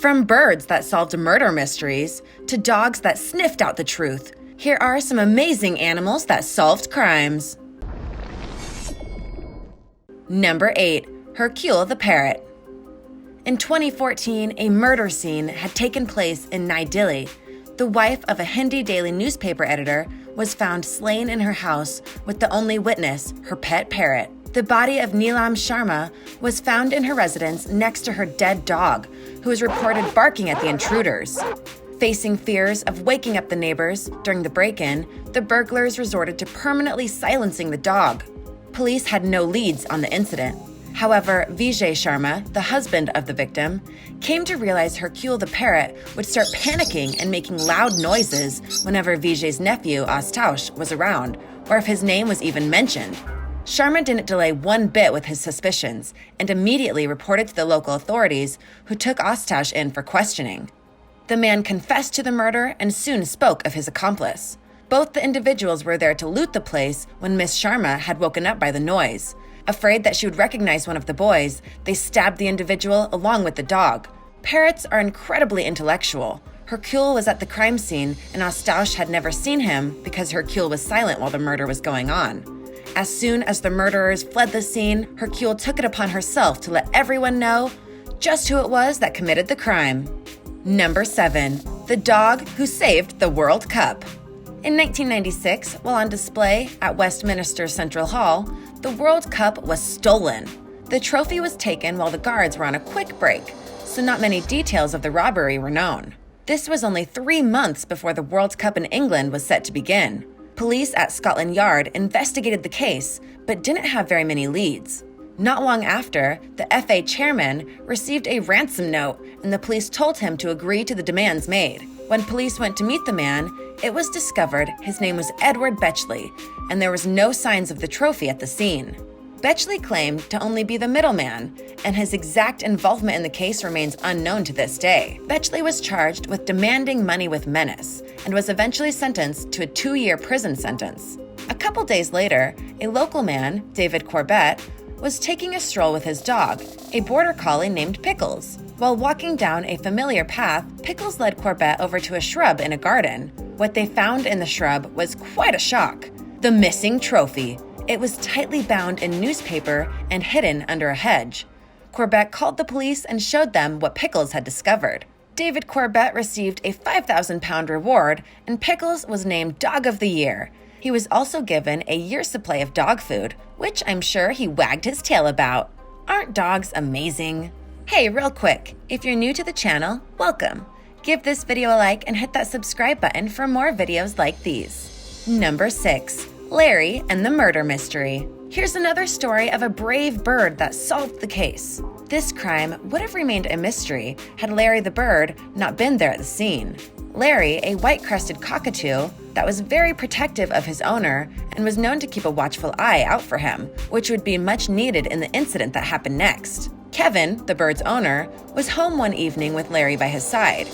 From birds that solved murder mysteries to dogs that sniffed out the truth, here are some amazing animals that solved crimes. Number 8. Hercule the Parrot. In 2014, a murder scene had taken place in New Delhi. The wife of a Hindi daily newspaper editor was found slain in her house with the only witness, her pet parrot. The body of Neelam Sharma was found in her residence next to her dead dog, who was reported barking at the intruders. Facing fears of waking up the neighbors during the break-in, the burglars resorted to permanently silencing the dog. Police had no leads on the incident. However, Vijay Sharma, the husband of the victim, came to realize Hercule the Parrot would start panicking and making loud noises whenever Vijay's nephew, Astaush, was around, or if his name was even mentioned. Sharma didn't delay one bit with his suspicions and immediately reported to the local authorities, who took Astaush in for questioning. The man confessed to the murder and soon spoke of his accomplice. Both the individuals were there to loot the place when Miss Sharma had woken up by the noise. Afraid that she would recognize one of the boys, they stabbed the individual along with the dog. Parrots are incredibly intellectual. Hercule was at the crime scene and Astaush had never seen him because Hercule was silent while the murder was going on. As soon as the murderers fled the scene, Hercule took it upon herself to let everyone know just who it was that committed the crime. Number 7. The dog who saved the World Cup. In 1996, while on display at Westminster Central Hall, the World Cup was stolen. The trophy was taken while the guards were on a quick break, so not many details of the robbery were known. This was only 3 months before the World Cup in England was set to begin. Police at Scotland Yard investigated the case, but didn't have very many leads. Not long after, the FA chairman received a ransom note, and the police told him to agree to the demands made. When police went to meet the man, it was discovered his name was Edward Betchley, and there was no signs of the trophy at the scene. Betchley claimed to only be the middleman, and his exact involvement in the case remains unknown to this day. Betchley was charged with demanding money with menace, and was eventually sentenced to a 2-year prison sentence. A couple days later, a local man, David Corbett, was taking a stroll with his dog, a border collie named Pickles. While walking down a familiar path, Pickles led Corbett over to a shrub in a garden. What they found in the shrub was quite a shock: the missing trophy. It was tightly bound in newspaper and hidden under a hedge. Corbett called the police and showed them what Pickles had discovered. David Corbett received a £5,000 reward, and Pickles was named Dog of the Year. He was also given a year's supply of dog food, which I'm sure he wagged his tail about. Aren't dogs amazing? Hey, real quick, if you're new to the channel, welcome. Give this video a like and hit that subscribe button for more videos like these. Number 6. Larry and the Murder Mystery. Here's another story of a brave bird that solved the case. This crime would have remained a mystery had Larry the bird not been there at the scene. Larry, a white-crested cockatoo that was very protective of his owner and was known to keep a watchful eye out for him, which would be much needed in the incident that happened next. Kevin, the bird's owner, was home one evening with Larry by his side.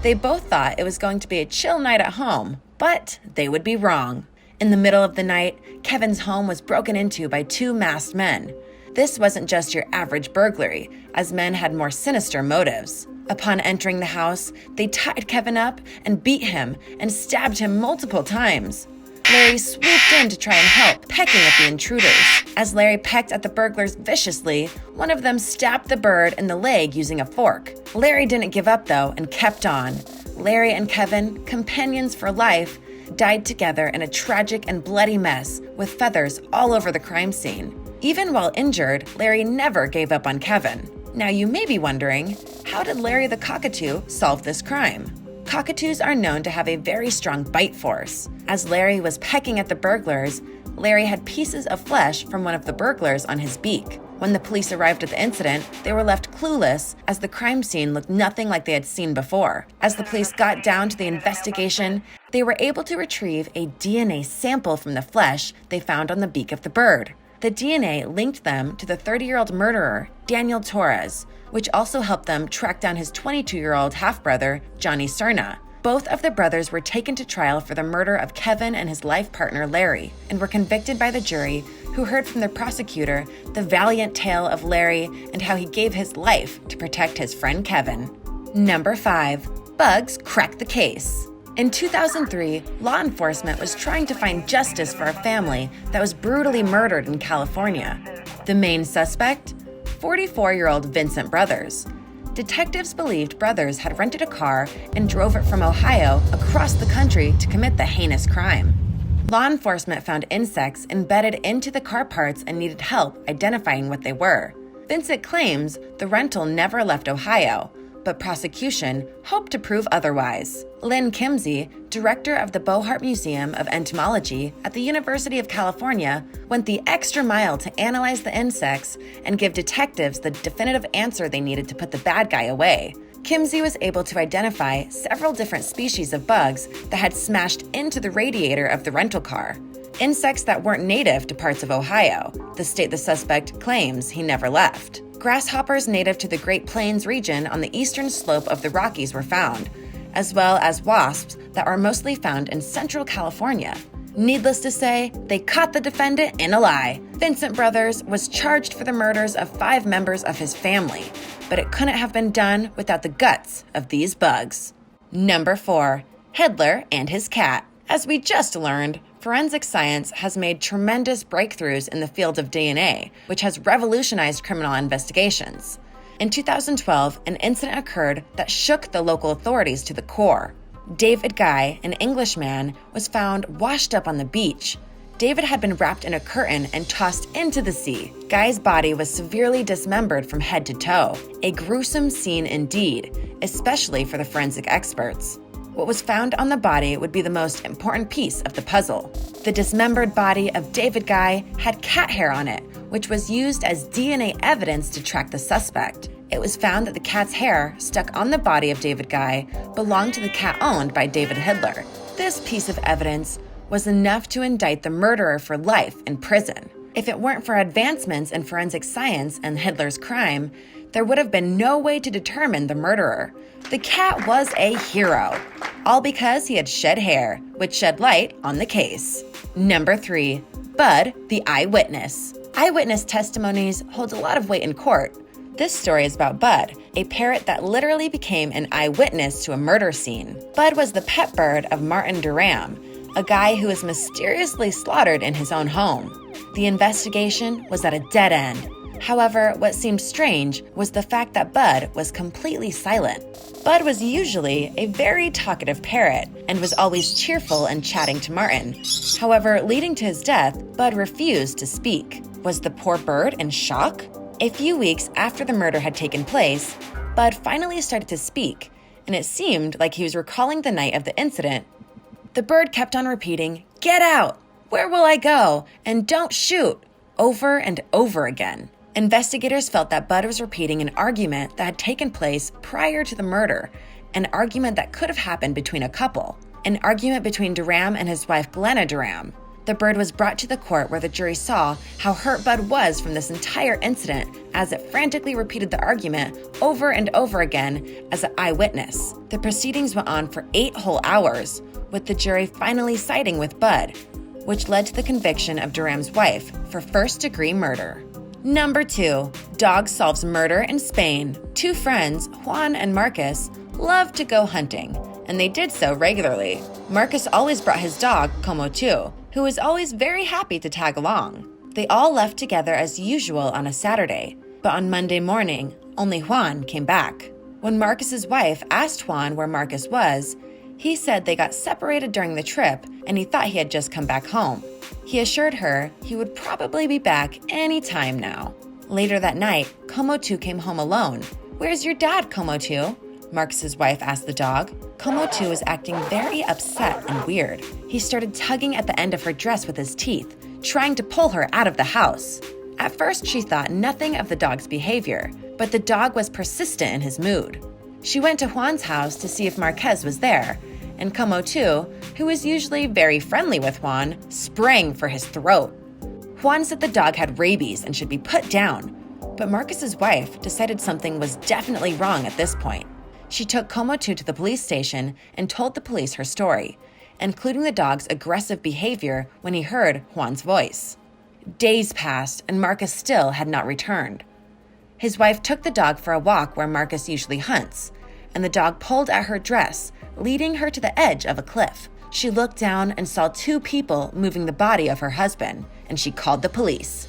They both thought it was going to be a chill night at home, but they would be wrong. In the middle of the night, Kevin's home was broken into by 2 masked men. This wasn't just your average burglary, as men had more sinister motives. Upon entering the house, they tied Kevin up and beat him and stabbed him multiple times. Larry swooped in to try and help, pecking at the intruders. As Larry pecked at the burglars viciously, one of them stabbed the bird in the leg using a fork. Larry didn't give up though and kept on. Larry and Kevin, companions for life, died together in a tragic and bloody mess with feathers all over the crime scene. Even while injured, Larry never gave up on Kevin. Now you may be wondering, how did Larry the cockatoo solve this crime? Cockatoos are known to have a very strong bite force. As Larry was pecking at the burglars, Larry had pieces of flesh from one of the burglars on his beak. When the police arrived at the incident, they were left clueless as the crime scene looked nothing like they had seen before. As the police got down to the investigation, they were able to retrieve a DNA sample from the flesh they found on the beak of the bird. The DNA linked them to the 30-year-old murderer, Daniel Torres, which also helped them track down his 22-year-old half-brother, Johnny Cerna. Both of the brothers were taken to trial for the murder of Kevin and his life partner, Larry, and were convicted by the jury, who heard from the prosecutor the valiant tale of Larry and how he gave his life to protect his friend Kevin. Number 5. Bugs crack the case. In 2003, law enforcement was trying to find justice for a family that was brutally murdered in California. The main suspect? 44-year-old Vincent Brothers. Detectives believed Brothers had rented a car and drove it from Ohio across the country to commit the heinous crime. Law enforcement found insects embedded into the car parts and needed help identifying what they were. Vincent claims the rental never left Ohio, but prosecution hoped to prove otherwise. Lynn Kimsey, director of the Bohart Museum of Entomology at the University of California, went the extra mile to analyze the insects and give detectives the definitive answer they needed to put the bad guy away. Kimsey was able to identify several different species of bugs that had smashed into the radiator of the rental car. Insects that weren't native to parts of Ohio, the state the suspect claims he never left. Grasshoppers native to the Great Plains region on the eastern slope of the Rockies were found, as well as wasps that are mostly found in Central California. Needless to say, they caught the defendant in a lie. Vincent Brothers was charged for the murders of 5 members of his family, but it couldn't have been done without the guts of these bugs. Number 4. Hitler and his cat. As we just learned, forensic science has made tremendous breakthroughs in the field of DNA, which has revolutionized criminal investigations. In 2012, an incident occurred that shook the local authorities to the core. David Guy, an Englishman, was found washed up on the beach. David had been wrapped in a curtain and tossed into the sea. Guy's body was severely dismembered from head to toe. A gruesome scene indeed, especially for the forensic experts. What was found on the body would be the most important piece of the puzzle. The dismembered body of David Guy had cat hair on it, which was used as DNA evidence to track the suspect. It was found that the cat's hair stuck on the body of David Guy belonged to the cat owned by David Hitler. This piece of evidence was enough to indict the murderer for life in prison. If it weren't for advancements in forensic science and Hitler's crime, there would have been no way to determine the murderer. The cat was a hero, all because he had shed hair, which shed light on the case. Number 3. Bud, the eyewitness. Eyewitness testimonies hold a lot of weight in court. This story is about Bud, a parrot that literally became an eyewitness to a murder scene. Bud was the pet bird of Martin Durham, a guy who was mysteriously slaughtered in his own home. The investigation was at a dead end. However, what seemed strange was the fact that Bud was completely silent. Bud was usually a very talkative parrot and was always cheerful and chatting to Martin. However, leading to his death, Bud refused to speak. Was the poor bird in shock? A few weeks after the murder had taken place, Bud finally started to speak, and it seemed like he was recalling the night of the incident. The bird kept on repeating, "Get out! Where will I go? And don't shoot!" over and over again. Investigators felt that Bud was repeating an argument that had taken place prior to the murder, an argument that could have happened between a couple, an argument between Durham and his wife Glenna Durham. The bird was brought to the court where the jury saw how hurt Bud was from this entire incident as it frantically repeated the argument over and over again as an eyewitness. The proceedings went on for 8 whole hours, with the jury finally siding with Bud, which led to the conviction of Durham's wife for first-degree murder. Number 2. Dog solves murder in Spain. 2 friends, Juan and Marcus, loved to go hunting, and they did so regularly. Marcus always brought his dog, Como too, who was always very happy to tag along. They all left together as usual on a Saturday, but on Monday morning, only Juan came back. When Marcus's wife asked Juan where Marcus was, he said they got separated during the trip and he thought he had just come back home. He assured her he would probably be back any time now. Later that night, Como too came home alone. "Where's your dad, Como too?" Marcus's wife asked the dog. Como too was acting very upset and weird. He started tugging at the end of her dress with his teeth, trying to pull her out of the house. At first, she thought nothing of the dog's behavior, but the dog was persistent in his mood. She went to Juan's house to see if Marquez was there, and Como too, who was usually very friendly with Juan, sprang for his throat. Juan said the dog had rabies and should be put down, but Marcus's wife decided something was definitely wrong at this point. She took Como too to the police station and told the police her story, including the dog's aggressive behavior when he heard Juan's voice. Days passed and Marcus still had not returned. His wife took the dog for a walk where Marcus usually hunts, and the dog pulled at her dress, leading her to the edge of a cliff. She looked down and saw two people moving the body of her husband, and she called the police.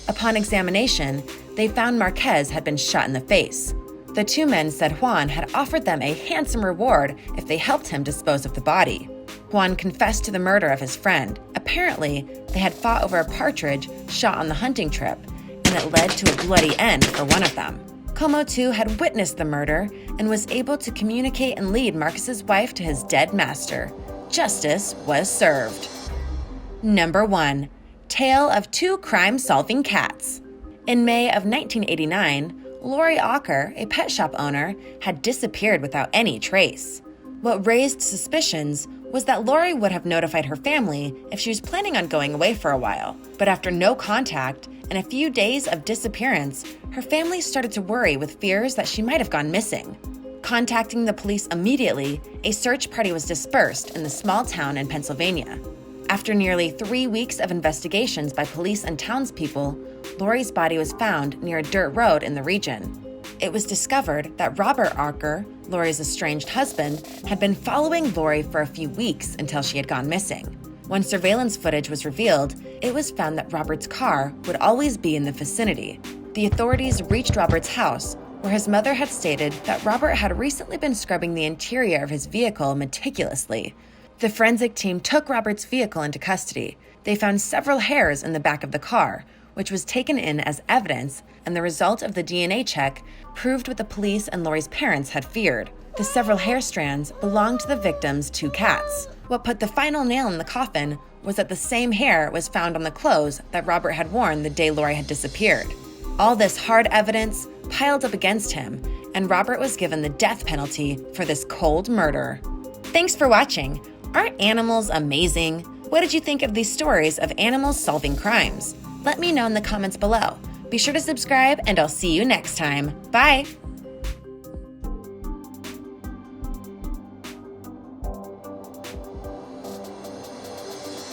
Upon examination, they found Marquez had been shot in the face. The two men said Juan had offered them a handsome reward if they helped him dispose of the body. Juan confessed to the murder of his friend. Apparently, they had fought over a partridge shot on the hunting trip, and it led to a bloody end for one of them. Como, too, had witnessed the murder and was able to communicate and lead Marquez's wife to his dead master. Justice was served. Number 1. Tale of Two Crime-Solving Cats. In May of 1989, Lori Ocker, a pet shop owner, had disappeared without any trace. What raised suspicions was that Lori would have notified her family if she was planning on going away for a while. But after no contact and a few days of disappearance, her family started to worry with fears that she might have gone missing. Contacting the police immediately, a search party was dispersed in the small town in Pennsylvania. After nearly 3 weeks of investigations by police and townspeople, Lori's body was found near a dirt road in the region. It was discovered that Robert Ocker, Lori's estranged husband, had been following Lori for a few weeks until she had gone missing. When surveillance footage was revealed, it was found that Robert's car would always be in the vicinity. The authorities reached Robert's house, where his mother had stated that Robert had recently been scrubbing the interior of his vehicle meticulously. The forensic team took Robert's vehicle into custody. They found several hairs in the back of the car, which was taken in as evidence, and the result of the DNA check proved what the police and Lori's parents had feared. The several hair strands belonged to the victim's two cats. What put the final nail in the coffin was that the same hair was found on the clothes that Robert had worn the day Lori had disappeared. All this hard evidence piled up against him, and Robert was given the death penalty for this cold murder. Thanks for watching. Aren't animals amazing? What did you think of these stories of animals solving crimes? Let me know in the comments below. Be sure to subscribe, and I'll see you next time. Bye!